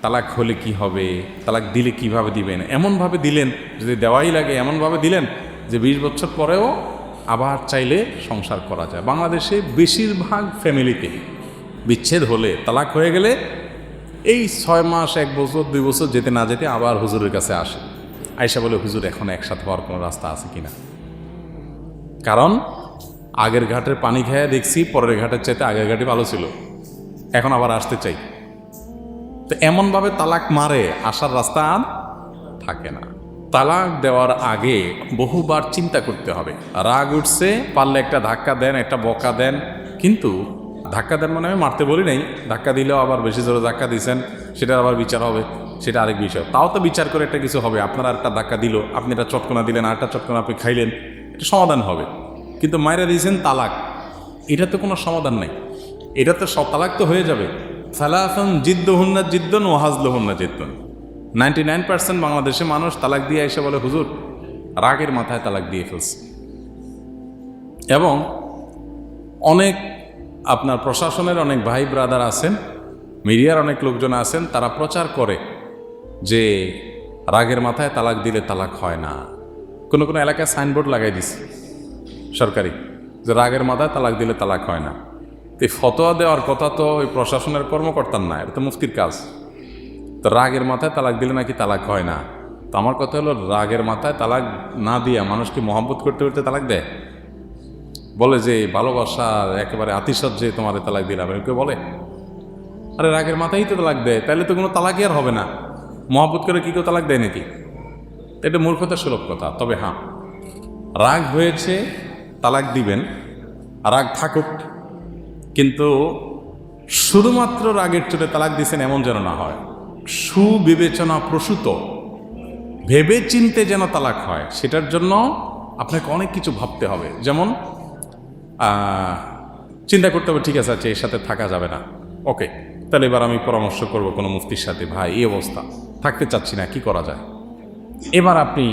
তালাক হলে কি হবে, তালাক দিলে কিভাবে দিবেন, এমনভাবে দিলেন, যদি দেওয়াই লাগে এমনভাবে দিলেন যে 20 বছর পরেও আবার চাইলে সংসার করা যায়। বাংলাদেশে বেশিরভাগ ফ্যামিলিতে বিচ্ছেদ হলে, তালাক হয়ে গেলে এই 6 মাস 1 বছর 2 বছর যেতে না যেতে আবার হুজুরের কাছে আসে, আয়সা বলে হুজুর এখন একসাথে হওয়ার কোনো রাস্তা আছে কিনা। কারণ আগের ঘাটের পানি খেয়ে দেখছি পরের ঘাটের চাইতে আগের ঘাটই ভালো ছিল, এখন আবার আসতে চাই। তো এমনভাবে তালাক মারে, আসার রাস্তা আর থাকে না। তালাক দেওয়ার আগে বহুবার চিন্তা করতে হবে। রাগ উঠছে, পারলে একটা ধাক্কা দেন, একটা বকা দেন, কিন্তু ধাক্কা দেন মানে আমি মারতে বলি নাই, ধাক্কা দিলেও আবার বেশি জোরে ধাক্কা দিয়েছেন, সেটার আবার বিচার হবে, সেটা আরেক বিষয়। তাও তো বিচার করে একটা কিছু হবে। আপনার একটা ধাক্কা দিল, আপনি একটা চটকনা দিলেন, আরেকটা চটকনা আপনি খাইলেন, এটা সমাধান হবে। কিন্তু মায়েরা দিয়েছেন তালাক, এটা তো কোনো সমাধান নেই। এটা তো সব তালাক তো হয়ে যাবে। সালাফান জিদ্দুহুন্না জিদ্দুন ওয়া হাজলুহুন্না জিদ্দুন। 99% বাংলাদেশে মানুষ তালাক দিয়ে এসে বলে হুজুর রাগের মাথায় তালাক দিয়ে ফেলছে। এবং অনেক আপনার প্রশাসনের অনেক ভাই ব্রাদার আছেন, মিডিয়ার অনেক লোকজন আছেন, তারা প্রচার করে যে রাগের মাথায় তালাক দিলে তালাক হয় না। কোনো কোনো এলাকায় সাইনবোর্ড লাগাই দিছে সরকারি, যে রাগের মাথায় তালাক দিলে তালাক হয় না। এই ফতোয়া দেওয়ার কথা তো ওই প্রশাসনের কর্মকর্তার না, এটা তো মুফতির কাজ। তো রাগের মাথায় তালাক দিলে নাকি তালাক হয় না। তো আমার কথা হলো, রাগের মাথায় তালাক না দিয়া মানুষ কি মহব্বত করতে করতে তালাক দেয়? বলে যে ভালোবাসার একেবারে আতিশয্যে তোমার তালাক দিলাম, কেউ বলে? আরে রাগের মাথায় তো তালাক দেয়, তাহলে তো কোনো তালাকই আর হবে না। মহব্বত করে কি কেউ তালাক দেয় নাকি? এটা মূর্খতা সুলভ কথা। তবে হ্যাঁ, রাগ হয়েছে, তালাক দিবেন, রাগ থাকুক, কিন্তু শুধুমাত্র রাগের চোটে তালাক দিয়েছেন এমন যেন না হয়। সুবিবেচনা প্রসূত ভেবে চিনতে যেন তালাক হয়, সেটার জন্য আপনাকে অনেক কিছু ভাবতে হবে। যেমন চিন্তা করতে হবে, ঠিক আছে আচ্ছা এর সাথে থাকা যাবে না, ওকে, তাহলে এবার আমি পরামর্শ করব কোনো মুফতির সাথে, ভাই এই অবস্থা, থাকতে চাচ্ছি না, কি করা যায়। এবার আপনি